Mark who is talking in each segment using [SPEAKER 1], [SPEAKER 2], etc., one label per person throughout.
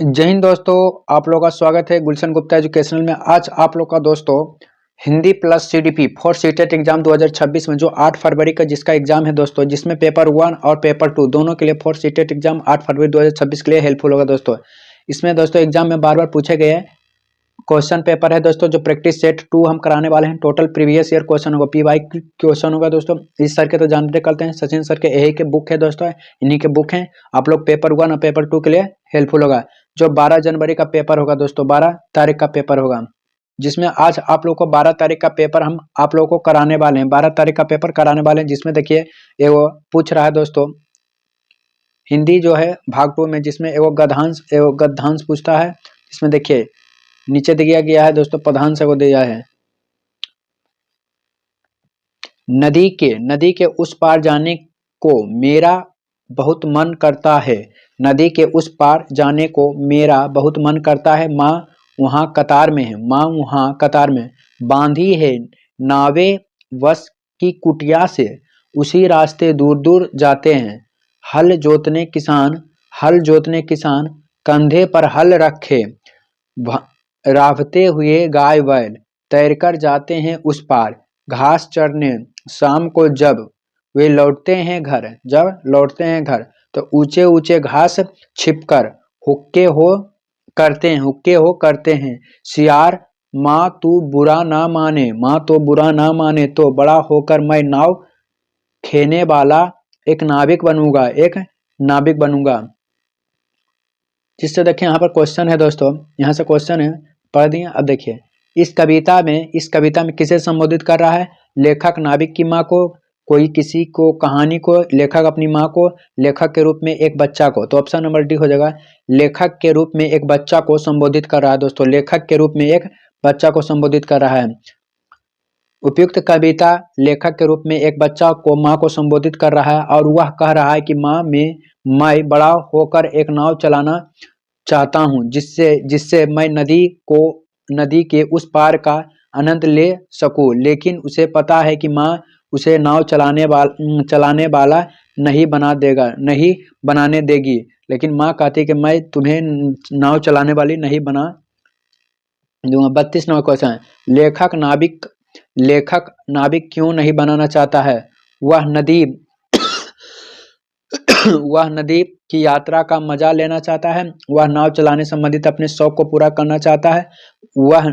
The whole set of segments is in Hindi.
[SPEAKER 1] जय हिंद दोस्तों। आप लोगों का स्वागत है गुलशन गुप्ता एजुकेशनल में। आज आप लोग का दोस्तों Hindi plus CDP fourth CTET exam 2026 में जो 8 फरवरी का जिसका एग्जाम है दोस्तों, जिसमें पेपर 1 और पेपर 2 दोनों के लिए फोर्थ सीटेट एग्जाम 8 फरवरी 2026 के लिए हेल्पफुल होगा दोस्तों। इसमें दोस्तों एग्जाम में बार बार पूछे गए क्वेश्चन पेपर है दोस्तों, जो प्रैक्टिस सेट 2 हम कराने वाले हैं। टोटल प्रीवियस ईयर क्वेश्चन होगा, पीवाई क्वेश्चन होगा दोस्तों। इस सर के तो जानते करते हैं, सचिन सर के यही के बुक है दोस्तों, इन्हीं के बुक हैं। आप लोग पेपर 1 और पेपर 2 के लिए हेल्पफुल होगा। जो 12 जनवरी का पेपर होगा दोस्तों, 12 तारीख का पेपर होगा, जिसमें आज आप लोग को 12 तारीख का पेपर हम आप लोगों को कराने वाले हैं। 12 तारीख का पेपर कराने वाले हैं, जिसमें देखिए एगो पूछ रहा है दोस्तों हिंदी जो है भाग 2 में, जिसमें एगो गद्यांश पूछता है। इसमें देखिए नीचे दिया गया है दोस्तों, प्रधान से वो दिया है। नदी के उस पार जाने को मेरा बहुत मन करता है। नदी के उस पार जाने को मेरा बहुत मन करता है। माँ वहाँ कतार में है, माँ वहाँ कतार में बांधी है नावे वश की कुटिया से। उसी रास्ते दूर दूर जाते हैं हल जोतने किसान कंधे पर हल रखे रावते हुए गाय बैल तैरकर जाते हैं उस पार घास चरने। शाम को जब लौटते हैं घर तो ऊंचे ऊंचे घास छिपकर हुक्के हो करते हैं सियार। माँ तू बुरा ना माने तो बड़ा होकर मैं नाव खेने वाला एक नाविक बनूंगा। जिससे देखिए यहाँ पर क्वेश्चन है दोस्तों, यहाँ से क्वेश्चन है पढ़ दिए। अब देखिए इस कविता में किसे संबोधित कर रहा है? लेखक नाविक की माँ को, कोई किसी को, कहानी को, लेखक अपनी माँ को, लेखक के रूप में एक बच्चा को। तो ऑप्शन नंबर डी हो जाएगा। लेखक के रूप में एक बच्चा को संबोधित कर रहा है दोस्तों, लेखक के रूप में एक बच्चा को संबोधित कर रहा है। उपयुक्त कविता लेखक के रूप में एक बच्चा को माँ को संबोधित कर रहा है, और वह कह रहा है कि माँ मैं बड़ा होकर एक नाव चलाना चाहता हूँ, जिससे मैं नदी के उस पार का आनंद ले सकूं। लेकिन उसे पता है कि माँ उसे नाव चलाने वाला नहीं बनाने देगी। लेकिन माँ कहती कि मैं तुम्हें नाव चलाने वाली नहीं बना दूंगा। 32 नंबर क्वेश्चन है, लेखक नाविक क्यों नहीं बनाना चाहता है? वह नदी की यात्रा का मजा लेना चाहता है, वह नाव चलाने संबंधित अपने शौक को पूरा करना चाहता है, वह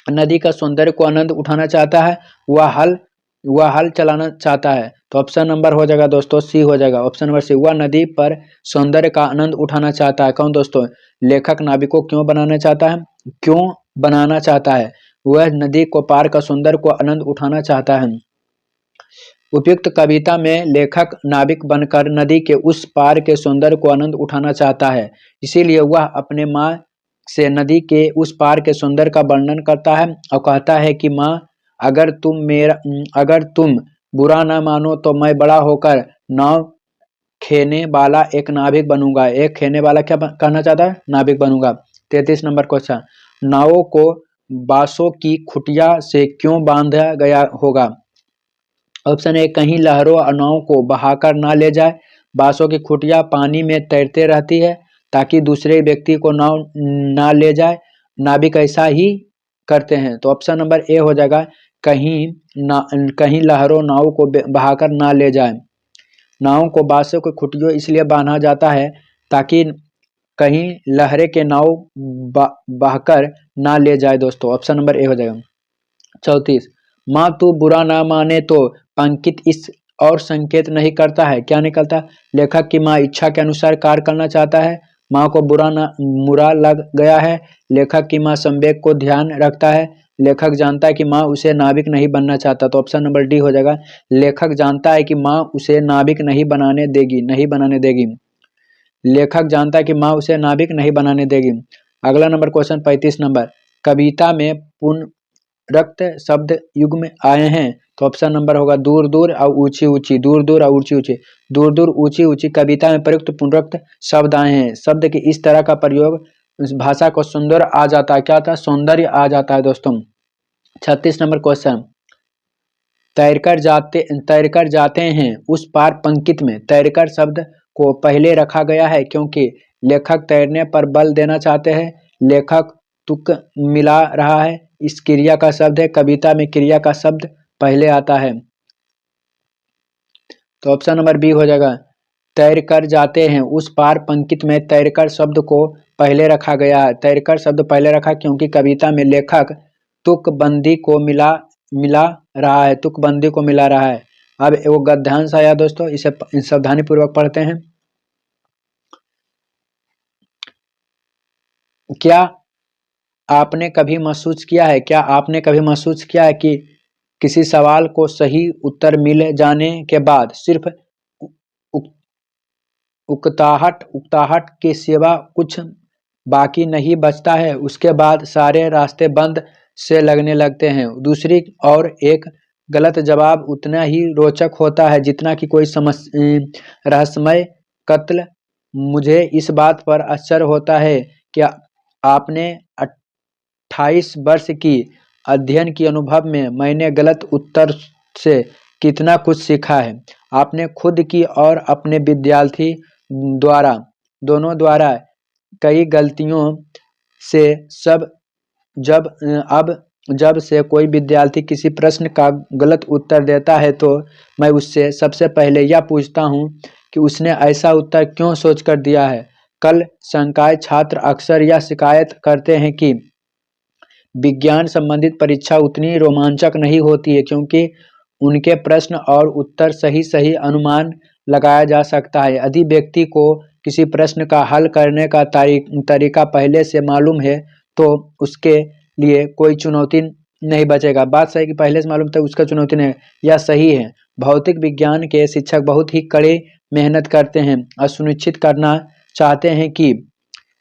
[SPEAKER 1] नदी का सौंदर्य को आनंद उठाना चाहता है, वह हल चलाना चाहता है। तो ऑप्शन नंबर हो जाएगा दोस्तों सी हो जाएगा। ऑप्शन नंबर सी, वह नदी पर सौंदर्य का आनंद उठाना चाहता है। कौन दोस्तों? लेखक नाविक को क्यों बनाना चाहता है? वह नदी को पार का सौंदर्य को आनंद उठाना चाहता है। उपयुक्त कविता में लेखक नाविक बनकर नदी के उस पार के सौंदर्य को आनंद उठाना चाहता है, इसीलिए वह अपने माँ से नदी के उस पार के सौंदर्य का वर्णन करता है और कहता है कि माँ अगर तुम बुरा ना मानो तो मैं बड़ा होकर नाव खेने वाला एक नाविक बनूंगा। एक खेने वाला क्या कहना चाहता है? नाविक बनूंगा। 33 नंबर क्वेश्चन, नावों को बांसों की खुटिया से क्यों बांधा गया होगा? ऑप्शन ए, कहीं लहरों और नाव को बहाकर ना ले जाए। बांसों की खुटिया पानी में तैरते रहती है ताकि दूसरे व्यक्ति को नाव ना ले जाए। नाविक ऐसा ही करते हैं। तो ऑप्शन नंबर ए हो जाएगा, कहीं लहरों नाव को बहाकर ना ले जाए। नाव को बांसों की खुटियों इसलिए बांधा जाता है ताकि कहीं लहरें के नाव बहकर ना ले जाए दोस्तों। ऑप्शन नंबर ए हो जाएगा। 34, माँ तू बुरा ना माने तो अंकित इस और संकेत नहीं करता है। क्या निकलता? लेखक की माँ इच्छा के अनुसार कार्य करना चाहता है, माँ को बुरा लग गया है। लेखक की माँ संवेग को ध्यान रखता है। लेखक जानता है कि माँ उसे नाविक नहीं बनना चाहता। तो ऑप्शन नंबर डी हो जाएगा। लेखक जानता है कि माँ उसे नाविक नहीं बनाने देगी। लेखक जानता है कि माँ उसे नाविक नहीं बनाने देगी। अगला नंबर क्वेश्चन 35 नंबर, कविता में पुनरुक्त शब्द युग्म आए हैं। तो ऑप्शन नंबर होगा दूर दूर और ऊंची ऊंची। दूर दूर ऊंची ऊंची कविता में प्रयुक्त पुनरुक्त शब्द आए हैं। शब्द के इस तरह का प्रयोग भाषा को सुंदर आ जाता है। क्या आता है? सौंदर्य आ जाता है दोस्तों। 36 नंबर क्वेश्चन, तैरकर जाते हैं उस पार पंक्ति में तैरकर शब्द को पहले रखा गया है क्योंकि लेखक तैरने पर बल देना चाहते हैं, लेखक तुक मिला रहा है, इस क्रिया का शब्द है, कविता में क्रिया का शब्द पहले आता है। तो ऑप्शन नंबर बी हो जाएगा। तैर कर जाते हैं उस पार पंक्ति में तैरकर शब्द को पहले रखा गया है। तैरकर शब्द पहले रखा क्योंकि कविता में लेखक तुकबंदी को मिला मिला रहा है, तुकबंदी को मिला रहा है। अब वो गद्यांश आया दोस्तों, इसे सावधानी पूर्वक पढ़ते हैं। क्या आपने कभी महसूस किया है, क्या आपने कभी महसूस किया है कि किसी सवाल को सही उत्तर मिल जाने के बाद सिर्फ उकताहट के सिवा कुछ बाकी नहीं बचता है, उसके बाद सारे रास्ते बंद से लगने लगते हैं। दूसरी ओर एक गलत जवाब उतना ही रोचक होता है जितना कि कोई रहस्यमय कत्ल। मुझे इस बात पर आश्चर्य होता है कि आपने 28 वर्ष की अध्ययन की अनुभव में मैंने गलत उत्तर से कितना कुछ सीखा है। आपने खुद की और अपने विद्यार्थी द्वारा दोनों द्वारा कई गलतियों से जब से कोई विद्यार्थी किसी प्रश्न का गलत उत्तर देता है तो मैं उससे सबसे पहले यह पूछता हूँ कि उसने ऐसा उत्तर क्यों सोचकर दिया है। कल संकाय छात्र अक्सर यह शिकायत करते हैं कि विज्ञान संबंधित परीक्षा उतनी रोमांचक नहीं होती है क्योंकि उनके प्रश्न और उत्तर सही अनुमान लगाया जा सकता है। यदि व्यक्ति को किसी प्रश्न का हल करने का तरीका पहले से मालूम है तो उसके लिए कोई चुनौती नहीं बचेगा। बात सही कि पहले से मालूम था उसका चुनौती नहीं, यह सही है। भौतिक विज्ञान के शिक्षक बहुत ही कड़ी मेहनत करते हैं और सुनिश्चित करना चाहते हैं कि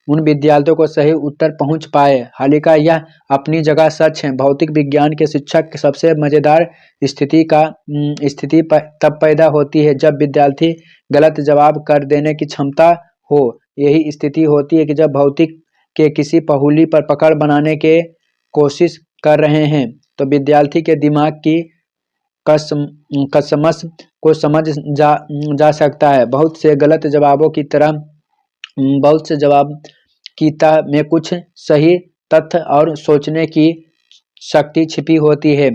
[SPEAKER 1] उन विद्यार्थियों को सही उत्तर पहुंच पाए। हालांकि यह अपनी जगह सच है। भौतिक विज्ञान के शिक्षक की सबसे मजेदार स्थिति तब पैदा होती है जब विद्यार्थी गलत जवाब कर देने की क्षमता हो। यही स्थिति होती है कि जब भौतिक के किसी पहेली पर पकड़ बनाने के कोशिश कर रहे हैं तो विद्यार्थी के दिमाग की कसमस को समझ जा सकता है। बहुत से गलत जवाबों की तरह बहुत से जवाब कीता में कुछ सही तथ्य और सोचने की शक्ति छिपी होती है।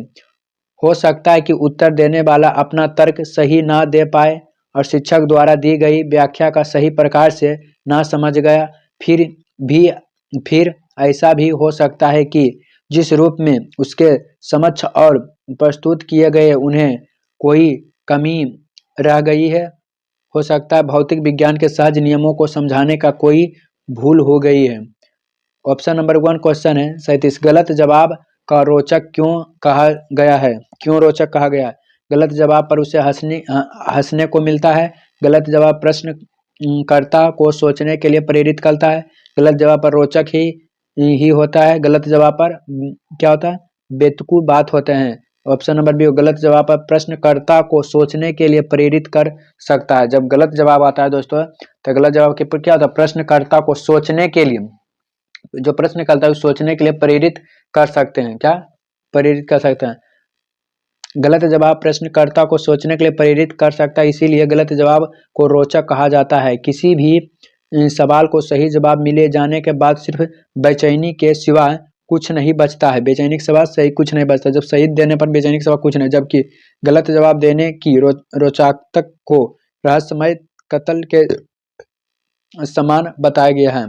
[SPEAKER 1] हो सकता है कि उत्तर देने वाला अपना तर्क सही ना दे पाए और शिक्षक द्वारा दी गई व्याख्या का सही प्रकार से ना समझ गया। फिर ऐसा भी हो सकता है कि जिस रूप में उसके समक्ष और प्रस्तुत किए गए उन्हें कोई कमी रह गई है। हो सकता है भौतिक विज्ञान के सहज नियमों को समझाने का कोई भूल हो गई है। ऑप्शन नंबर 1 क्वेश्चन है 37। गलत जवाब का रोचक क्यों कहा गया है? क्यों रोचक कहा गया है? गलत जवाब पर उसे हंसने को मिलता है। गलत जवाब प्रश्नकर्ता को सोचने के लिए प्रेरित करता है। गलत जवाब पर रोचक ही होता है। गलत जवाब पर क्या होता है? बेतुकी बात होते हैं। ऑप्शन नंबर बी गलत जवाब पर प्रश्नकर्ता को सोचने के लिए प्रेरित कर सकता है। जब गलत जवाब आता है दोस्तों तो गलत जवाब के ऊपर क्या होता है? प्रश्नकर्ता को सोचने के लिए, जो प्रश्न करता है सोचने के लिए प्रेरित कर सकते हैं। क्या प्रेरित कर सकते हैं? गलत जवाब प्रश्नकर्ता को सोचने के लिए प्रेरित कर सकता है, इसीलिए गलत जवाब को रोचक कहा जाता है। किसी भी सवाल को सही जवाब मिले जाने के बाद सिर्फ बेचैनी के सिवा कुछ नहीं बचता है। बेचैनी के सिवा सही कुछ नहीं बचता। जब सही देने पर बेचैनी के सिवा कुछ नहीं, जबकि गलत जवाब देने की रोचकता को रहस्यमय कत्ल के समान बताया गया है।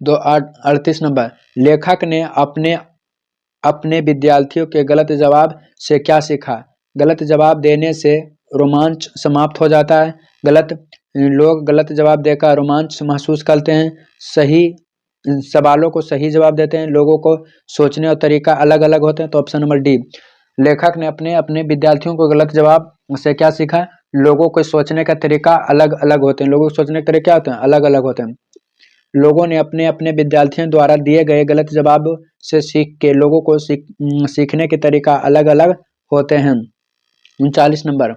[SPEAKER 1] 38 नंबर। लेखक ने अपने विद्यार्थियों के गलत जवाब से क्या सीखा? गलत जवाब देने से रोमांच समाप्त हो जाता है। लोग गलत जवाब देकर रोमांच महसूस करते हैं। सही सवालों को सही जवाब देते हैं। लोगों को सोचने और तरीका अलग अलग होते हैं। तो ऑप्शन नंबर डी। लेखक ने अपने विद्यार्थियों को गलत जवाब से क्या सीखा? लोगों को सोचने का तरीका अलग अलग होते हैं। लोगों को सोचने के तरीके क्या होते हैं? अलग अलग होते हैं। लोगों ने अपने विद्यार्थियों द्वारा दिए गए गलत जवाब से सीख के लोगों को सीखने के तरीका अलग अलग होते हैं। 39 नंबर।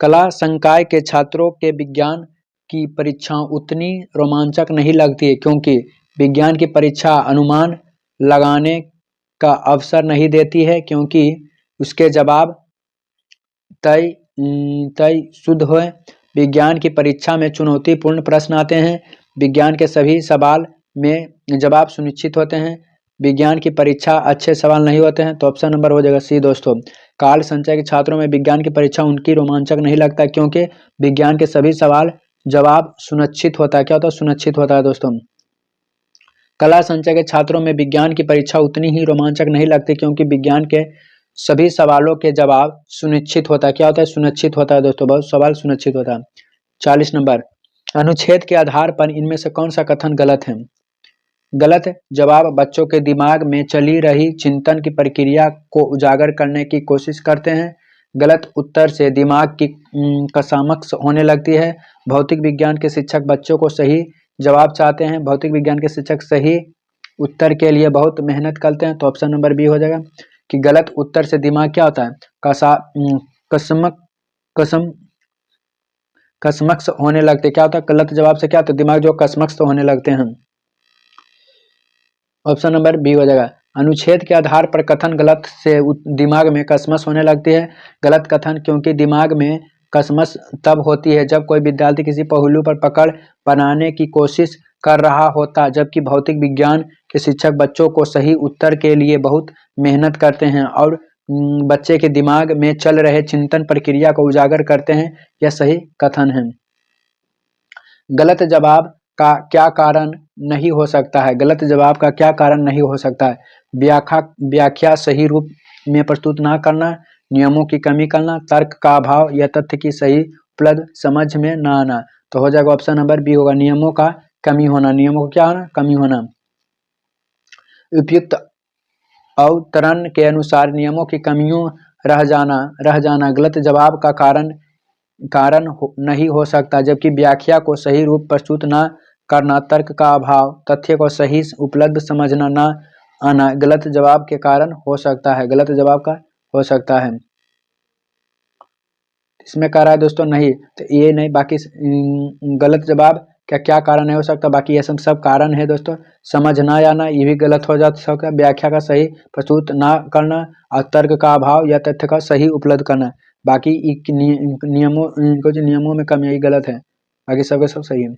[SPEAKER 1] कला संकाय के छात्रों के विज्ञान की परीक्षा उतनी रोमांचक नहीं लगती है क्योंकि विज्ञान की परीक्षा अनुमान लगाने का अवसर नहीं देती है, क्योंकि उसके जवाब तय शुद्ध हो। विज्ञान की परीक्षा में चुनौतीपूर्ण प्रश्न आते हैं। विज्ञान के सभी सवाल में जवाब सुनिश्चित होते हैं। विज्ञान की परीक्षा अच्छे सवाल नहीं होते हैं। तो ऑप्शन नंबर हो जाएगा सी दोस्तों। काल संचय के छात्रों में विज्ञान की परीक्षा उनकी रोमांचक नहीं लगता, क्योंकि विज्ञान के सभी सवाल जवाब सुनिश्चित होता है। क्या होता है? सुनिश्चित होता है दोस्तों। कला संचय के छात्रों में विज्ञान की परीक्षा उतनी ही रोमांचक नहीं लगती, क्योंकि विज्ञान के सभी सवालों के जवाब सुनिश्चित होता है। क्या होता है? सुनिश्चित होता है दोस्तों। बहुत सवाल सुनिश्चित होता है। 40 नंबर, अनुच्छेद के आधार पर इनमें से कौन सा कथन गलत है? गलत जवाब बच्चों के दिमाग में चली रही चिंतन की प्रक्रिया को उजागर करने की कोशिश करते हैं। गलत उत्तर से दिमाग की कसमक्ष होने लगती है। भौतिक विज्ञान के शिक्षक बच्चों को सही जवाब चाहते हैं। भौतिक विज्ञान के शिक्षक सही उत्तर के लिए बहुत मेहनत करते हैं। तो ऑप्शन नंबर बी हो जाएगा कि गलत उत्तर से दिमाग क्या होता है? कसमक्ष होने लगते। क्या होता है? गलत जवाब से क्या होता है? दिमाग जो कसमक्ष होने लगते हैं। ऑप्शन नंबर बी हो जाएगा। अनुच्छेद के आधार पर कथन गलत से दिमाग में कसमस होने लगती है। गलत कथन, क्योंकि दिमाग में कसमस तब होती है जब कोई विद्यार्थी किसी पहलू पर पकड़ बनाने की कोशिश कर रहा होता, जबकि भौतिक विज्ञान के शिक्षक बच्चों को सही उत्तर के लिए बहुत मेहनत करते हैं और बच्चे के दिमाग में चल रहे चिंतन प्रक्रिया को उजागर करते हैं। यह सही कथन है। गलत जवाब का क्या कारण नहीं हो सकता है? गलत जवाब का क्या कारण नहीं हो सकता है? व्याख्या सही रूप में प्रस्तुत ना करना, नियमों की कमी करना, तर्क का अभाव या तथ्य की सही उपलब्ध समझ में ना आना। तो हो जाएगा ऑप्शन नंबर बी होगा, नियमों का कमी होना। नियमों को क्या होना? कमी होना। उपयुक्त अवतरण के अनुसार नियमों की कमियों रह जाना गलत जवाब का कारण नहीं हो सकता, जबकि व्याख्या को सही रूप प्रस्तुत न करना, तर्क का अभाव, तथ्य को सही उपलब्ध समझना न आना गलत जवाब के कारण हो सकता है। गलत जवाब का हो सकता है। इसमें कह रहा है दोस्तों नहीं, तो ये नहीं, बाकी गलत जवाब क्या क्या कारण नहीं हो सकता, बाकी ये सब कारण है दोस्तों। समझ ना आना ये भी गलत हो जा सकता है। व्याख्या का सही प्रस्तुत ना करना और तर्क का अभाव या तथ्य का सही उपलब्ध करना, बाकी नियमों में कमी यही गलत है, बाकी सबके सब सही है।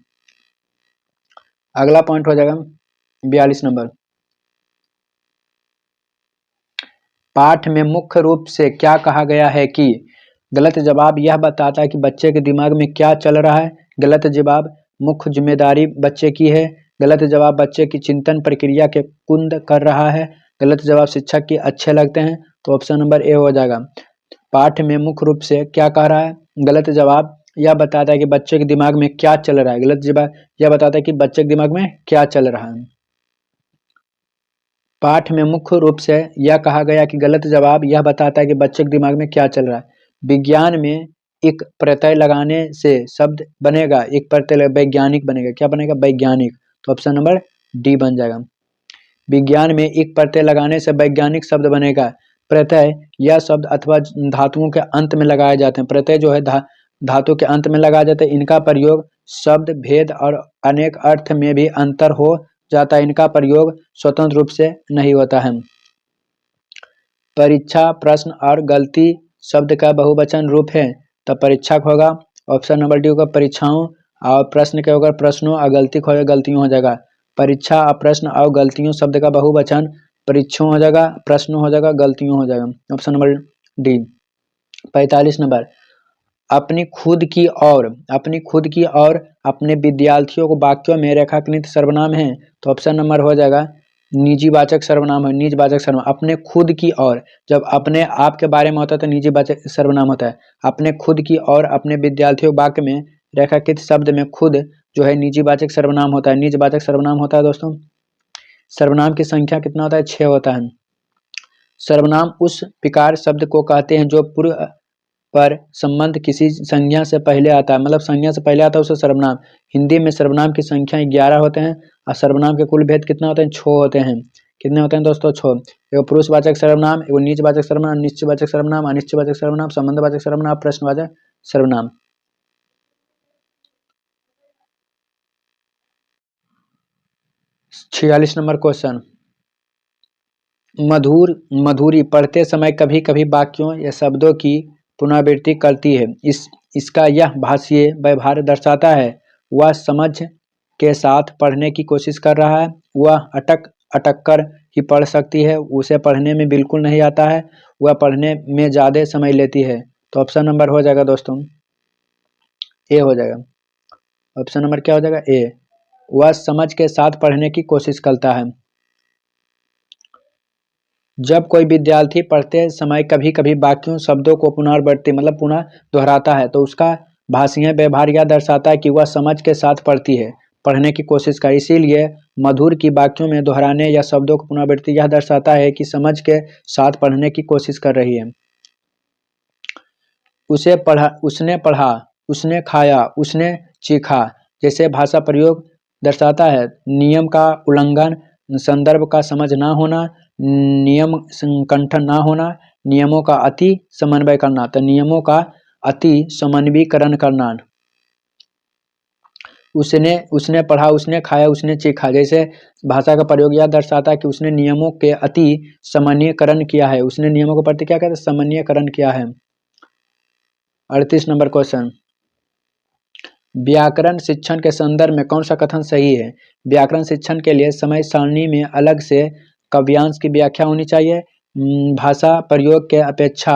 [SPEAKER 1] अगला पॉइंट हो जाएगा 42 नंबर। पाठ में मुख्य रूप से क्या कहा गया है कि? गलत जवाब यह बताता है कि बच्चे के दिमाग में क्या चल रहा है। गलत जवाब मुख्य जिम्मेदारी बच्चे की है। गलत जवाब बच्चे की चिंतन प्रक्रिया के कुंद कर रहा है। गलत जवाब शिक्षक के अच्छे लगते हैं। तो ऑप्शन नंबर ए हो जाएगा। पाठ में मुख्य रूप से क्या कह रहा है? गलत जवाब यह बताता है कि बच्चे के दिमाग में क्या चल रहा है। गलत जवाब यह बताता है कि बच्चे के दिमाग में क्या चल रहा है। पाठ में मुख्य रूप से यह कहा गया कि गलत जवाब यह बताता है कि बच्चे के दिमाग में क्या चल रहा है। विज्ञान में एक प्रत्यय लगाने से शब्द बनेगा, एक प्रत्यय वैज्ञानिक बनेगा। क्या बनेगा? वैज्ञानिक। तो ऑप्शन नंबर डी बन जाएगा। विज्ञान में एक प्रत्यय लगाने से वैज्ञानिक शब्द बनेगा। प्रत्यय यह शब्द अथवा धातुओं के अंत में लगाए जाते हैं। प्रत्यय जो है धातु के अंत में लगाए जाते हैं। इनका प्रयोग शब्द भेद और अनेक अर्थ में भी अंतर हो जाता है। इनका प्रयोग स्वतंत्र रूप से नहीं होता है। परीक्षा, प्रश्न और गलती शब्द का बहुवचन रूप है, तो परीक्षक होगा। ऑप्शन नंबर डी होगा परीक्षाओं, और प्रश्न के होगा प्रश्नों, और गलती को गलतियों हो जाएगा। परीक्षा और प्रश्न और गलतियों शब्द का बहुवचन परीक्षाओं हो जाएगा, प्रश्न हो जाएगा, गलतियों हो जाएगा। Option number D. 45 नंबर। अपनी खुद की और अपने विद्यार्थियों को वाक्यों में रेखांकित सर्वनाम है। तो ऑप्शन नंबर हो जाएगा निजीवाचक सर्वनाम है। निजवाचक सर्वनाम अपने खुद की और, जब अपने आप के बारे में होता है तो निजीवाचक सर्वनाम होता है। अपने खुद की और अपने विद्यार्थियों वाक्य में रेखांकित शब्द में खुद जो है निजीवाचक सर्वनाम होता है। निजवाचक सर्वनाम होता है दोस्तों। सर्वनाम की संख्या कितना होता है? 6 होता है। सर्वनाम उस विकार शब्द को कहते हैं जो पूर्व पर संबंध किसी संज्ञा से पहले आता है, मतलब संज्ञा से पहले आता है उसे सर्वनाम। हिंदी में सर्वनाम की संख्या 11 होते हैं और सर्वनाम के कुल भेद कितने होते हैं? 6 होते हैं। कितने होते हैं दोस्तों? 6। एगो पुरुषवाचक सर्वनाम, एगो निजवाचक सर्वनाम, निश्चयवाचक सर्वनाम, अनिश्चयवाचक सर्वनाम, संबंधवाचक सर्वनाम, प्रश्नवाचक सर्वनाम। छियालीस नंबर क्वेश्चन। मधुरी पढ़ते समय कभी कभी वाक्यों या शब्दों की पुनरावृत्ति करती है। इस इसका यह भाषीय व्यवहार दर्शाता है। वह समझ के साथ पढ़ने की कोशिश कर रहा है, वह अटक अटक कर ही पढ़ सकती है, उसे पढ़ने में बिल्कुल नहीं आता है, वह पढ़ने में ज़्यादा समय लेती है। तो ऑप्शन नंबर हो जाएगा दोस्तों ए हो जाएगा। ऑप्शन नंबर क्या हो जाएगा ए। वह समझ के साथ पढ़ने की कोशिश करता है। जब कोई विद्यार्थी पढ़ते समय कभी कभी वाक्यों शब्दों को पुनरावृत्ति मतलब पुनः दोहराता है तो उसका भाषीय व्यवहार यह दर्शाता है कि वह समझ के साथ पढ़ती है, पढ़ने की कोशिश कर। इसीलिए मधुर की वाक्यों में दोहराने या शब्दों को पुनरावृत्ति यह दर्शाता है कि समझ के साथ पढ़ने की कोशिश कर रही है। उसने पढ़ा, उसने खाया, उसने चीखा जैसे भाषा प्रयोग दर्शाता है नियम का उल्लंघन, संदर्भ का समझ ना होना, नियम संकंठन ना होना, नियमों का अति समन्वय करना। तो नियमों का अति समन्वयीकरण करना। उसने पढ़ा, उसने खाया, उसने चीखा जैसे भाषा का प्रयोग यह दर्शाता है कि उसने नियमों के अति समन्वयीकरण किया है, उसने नियमों के प्रति क्या कहते हैं समन्वयीकरण किया है। 38 नंबर क्वेश्चन, व्याकरण शिक्षण के संदर्भ में कौन सा कथन सही है? व्याकरण शिक्षण के लिए समय सारणी में अलग से काव्यांश की व्याख्या होनी चाहिए। भाषा प्रयोग के अपेक्षा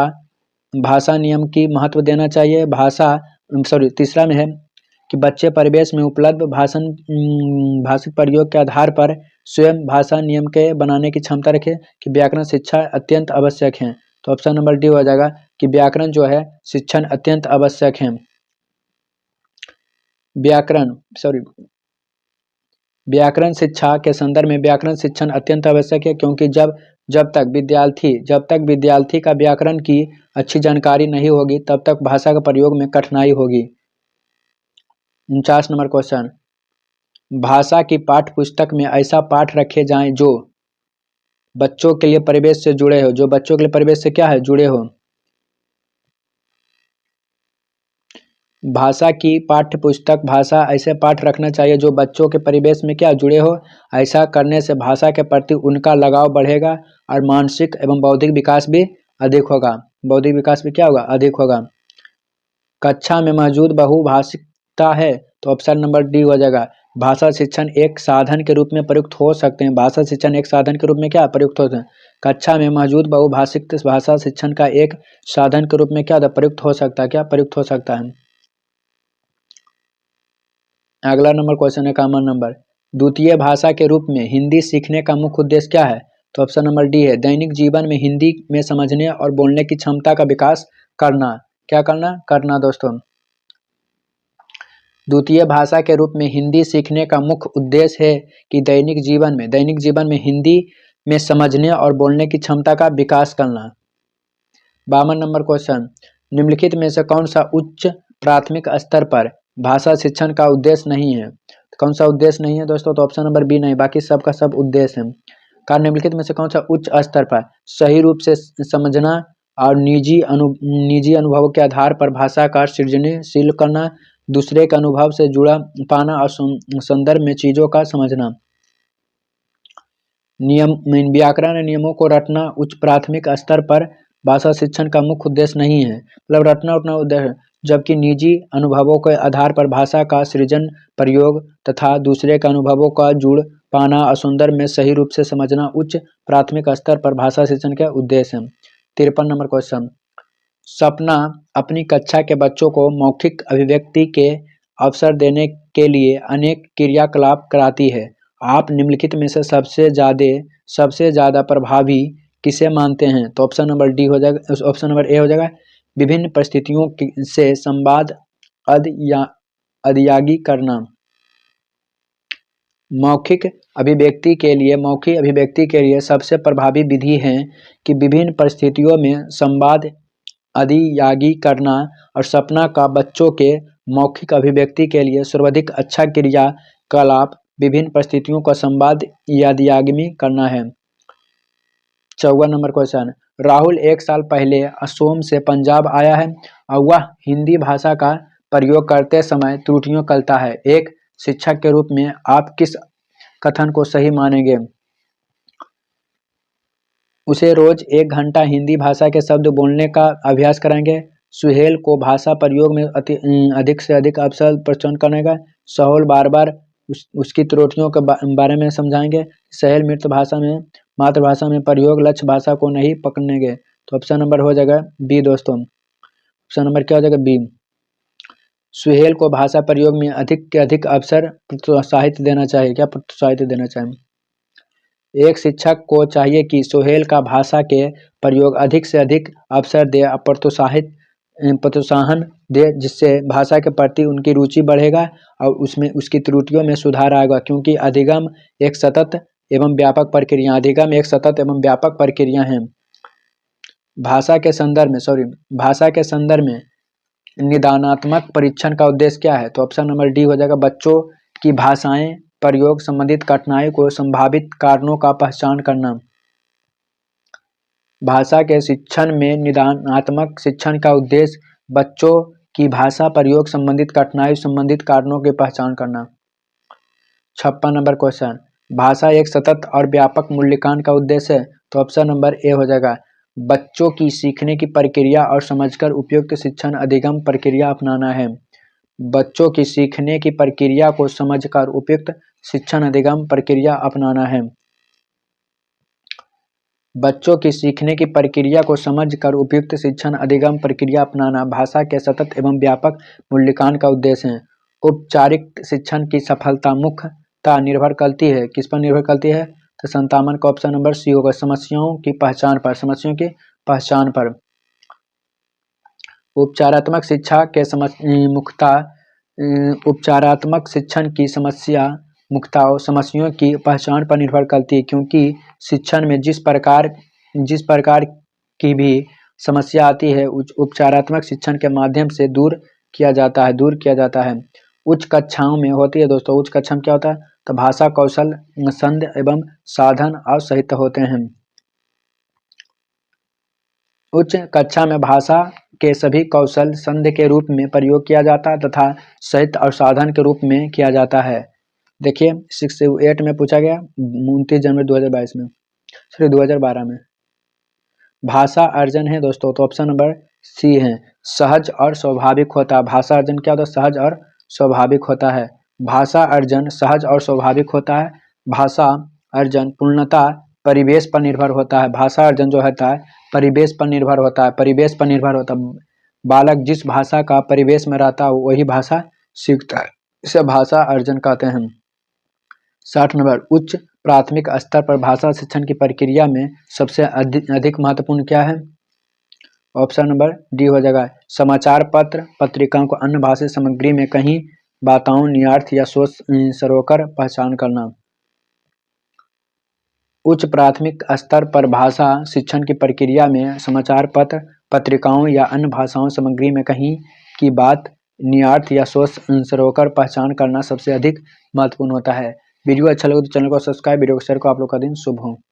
[SPEAKER 1] भाषा नियम की महत्व देना चाहिए। तीसरा में है कि बच्चे परिवेश में उपलब्ध भाषिक प्रयोग के आधार पर स्वयं भाषा नियम के बनाने की क्षमता रखे कि व्याकरण शिक्षा अत्यंत आवश्यक है। तो ऑप्शन नंबर डी हो जाएगा कि व्याकरण जो है शिक्षण अत्यंत आवश्यक है। व्याकरण शिक्षा के संदर्भ में व्याकरण शिक्षण अत्यंत आवश्यक है क्योंकि जब तक विद्यार्थी का व्याकरण की अच्छी जानकारी नहीं होगी तब तक भाषा का प्रयोग में कठिनाई होगी। 49 नंबर क्वेश्चन, भाषा की पाठ्य पुस्तक में ऐसा पाठ रखे जाएं जो बच्चों के लिए परिवेश से जुड़े हो। जो बच्चों के लिए परिवेश से क्या है जुड़े हो। भाषा की पाठ्य पुस्तक भाषा ऐसे पाठ रखना चाहिए जो बच्चों के परिवेश में क्या जुड़े हो। ऐसा करने से भाषा के प्रति उनका लगाव बढ़ेगा और मानसिक एवं बौद्धिक विकास भी अधिक होगा। बौद्धिक विकास भी क्या होगा अधिक होगा। कक्षा में मौजूद बहुभाषिकता है तो ऑप्शन नंबर डी हो जाएगा। भाषा शिक्षण एक साधन के रूप में प्रयुक्त हो सकते हैं। भाषा शिक्षण एक साधन के रूप में क्या प्रयुक्त होते हैं। कक्षा में मौजूद बहुभाषिक भाषा शिक्षण का एक साधन के रूप में क्या प्रयुक्त हो सकता है क्या प्रयुक्त हो सकता है। अगला नंबर क्वेश्चन है कॉमन नंबर, द्वितीय भाषा के रूप में हिंदी सीखने का मुख्य उद्देश्य क्या है। तो ऑप्शन नंबर डी है दैनिक जीवन में हिंदी में समझने और बोलने की क्षमता का विकास करना। क्या करना दोस्तों। द्वितीय भाषा के रूप में हिंदी सीखने का मुख्य उद्देश्य है कि दैनिक जीवन में हिंदी में समझने और बोलने की क्षमता का विकास करना। 52 नंबर क्वेश्चन, निम्नलिखित में से कौन सा उच्च प्राथमिक स्तर पर भाषा शिक्षण का उद्देश्य नहीं है। कौन सा उद्देश्य नहीं है दोस्तों। तो ऑप्शन नंबर बी नहीं, बाकी सब का सब उद्देश्य है। कारण निम्नलिखित में से कौन सा उच्च स्तर पर सही रूप से समझना और निजी अनुभवों के आधार पर भाषा का सृजनशील करना, दूसरे के अनुभव से जुड़ा पाना और संदर्भ में चीजों का समझना। व्याकरण नियमों को रटना उच्च प्राथमिक स्तर पर भाषा शिक्षण का मुख्य उद्देश्य नहीं है। मतलब रटना उतना उद्देश्य, जबकि निजी अनुभवों के आधार पर भाषा का सृजन प्रयोग तथा दूसरे के अनुभवों का जुड़ पाना और संदर्भ में सही रूप से समझना उच्च प्राथमिक स्तर पर भाषा शिक्षण का उद्देश्य है। 53 नंबर क्वेश्चन, सपना अपनी कक्षा के बच्चों को मौखिक अभिव्यक्ति के अवसर देने के लिए अनेक क्रियाकलाप कराती है। आप निम्नलिखित में से सबसे ज़्यादा प्रभावी किसे मानते हैं। तो ऑप्शन नंबर डी हो जाएगा, ऑप्शन नंबर ए हो जाएगा विभिन्न परिस्थितियों से संवाद अदियागी करना। मौखिक अभिव्यक्ति के लिए सबसे प्रभावी विधि है कि विभिन्न परिस्थितियों में संवाद अदियागी करना और सपना का बच्चों के मौखिक अभिव्यक्ति के लिए सर्वाधिक अच्छा क्रियाकलाप विभिन्न परिस्थितियों का संवाद अदियागी करना है। 54 नंबर क्वेश्चन, राहुल 1 साल पहले असोम से पंजाब आया है और वह हिंदी भाषा का प्रयोग करते समय त्रुटियां करता है। एक शिक्षक के रूप में आप किस कथन को सही मानेंगे। उसे रोज 1 घंटा हिंदी भाषा के शब्द बोलने का अभ्यास कराएंगे, सुहेल को भाषा प्रयोग में अधिक से अधिक अवसर प्रचुर करने का। सहोल बार बार उसकी त्रुटियों के बारे में समझाएंगे। सहेल मातृभाषा में प्रयोग लक्ष्य भाषा को नहीं पकड़ेंगे। तो ऑप्शन नंबर हो जाएगा बी दोस्तों। ऑप्शन नंबर क्या हो जाएगा बी। सुहेल को भाषा प्रयोग में अधिक के अधिक अवसर प्रोत्साहित देना चाहिए। क्या प्रोत्साहित देना चाहिए। एक शिक्षक को चाहिए कि सुहेल का भाषा के प्रयोग अधिक से अधिक अवसर दे, प्रोत्साहन दे, जिससे भाषा के प्रति उनकी रुचि बढ़ेगा और उसमें उसकी त्रुटियों में सुधार आएगा। क्योंकि अधिगम एक सतत एवं व्यापक प्रक्रिया है। भाषा के संदर्भ में निदानात्मक परीक्षण का उद्देश्य क्या है। तो ऑप्शन नंबर डी हो जाएगा। बच्चों की भाषाएं प्रयोग संबंधित कठिनाई को संभावित कारणों का पहचान करना। भाषा के शिक्षण में निदानात्मक शिक्षण का उद्देश्य बच्चों की भाषा प्रयोग संबंधित कठिनाई संबंधित कारणों की पहचान करना। 56 नंबर क्वेश्चन, भाषा एक सतत और व्यापक मूल्यांकन का उद्देश्य है। तो ऑप्शन नंबर ए हो जाएगा। बच्चों की सीखने की प्रक्रिया और समझकर उपयुक्त शिक्षण अधिगम प्रक्रिया अपनाना है। बच्चों की सीखने की प्रक्रिया को समझकर उपयुक्त शिक्षण अधिगम प्रक्रिया अपनाना है। बच्चों की सीखने की प्रक्रिया को समझकर उपयुक्त शिक्षण अधिगम प्रक्रिया अपनाना भाषा के सतत एवं व्यापक मूल्यांकन का उद्देश्य है। औपचारिक शिक्षण की सफलता मुख्यतः निर्भर करती है, किस पर निर्भर करती है। तो 57 का ऑप्शन नंबर सी होगा। समस्याओं की पहचान पर। उपचारात्मक शिक्षा के उपचारात्मक शिक्षण की समस्याओं की पहचान पर निर्भर करती है, क्योंकि शिक्षण में जिस प्रकार की भी समस्या आती है उपचारात्मक शिक्षण के माध्यम से दूर किया जाता है। उच्च कक्षाओं में होती है दोस्तों। उच्च कक्षा में क्या होता है। तो भाषा कौशल संद एवं साधन और साहित्य होते हैं। उच्च कक्षा में भाषा के सभी कौशल संद के रूप में प्रयोग किया जाता है तथा साहित्य और साधन के रूप में किया जाता है। देखिए 6 से 8 में पूछा गया 29 जनवरी 2012 में। भाषा अर्जन है दोस्तों। तो ऑप्शन नंबर सी है, सहज और स्वाभाविक होता है। भाषा अर्जन क्या होता है। सहज और स्वाभाविक होता है। भाषा अर्जन सहज और स्वाभाविक होता है। भाषा अर्जन पूर्णतः परिवेश पर निर्भर होता है। भाषा अर्जन जो होता है परिवेश पर निर्भर होता है। बालक जिस भाषा का परिवेश में रहता है वही भाषा सीखता है, इसे भाषा अर्जन कहते हैं। 60 नंबर, उच्च प्राथमिक स्तर पर भाषा शिक्षण की प्रक्रिया में सबसे अधिक महत्वपूर्ण क्या है। ऑप्शन नंबर डी हो जाएगा। समाचार पत्र पत्रिकाओं को अन्य भाषा सामग्री में कहीं बाताओं नियार्थ या सोच सरोकर पहचान करना। उच्च प्राथमिक स्तर पर भाषा शिक्षण की प्रक्रिया में समाचार पत्र पत्रिकाओं या अन्य भाषाओं सामग्री में कहीं की बात नियार्थ या सोच सरोकर पहचान करना सबसे अधिक महत्वपूर्ण होता है। वीडियो अच्छा लगे तो चैनल को सब्सक्राइब, वीडियो को शेयर को। आप लोग का दिन शुभ हो।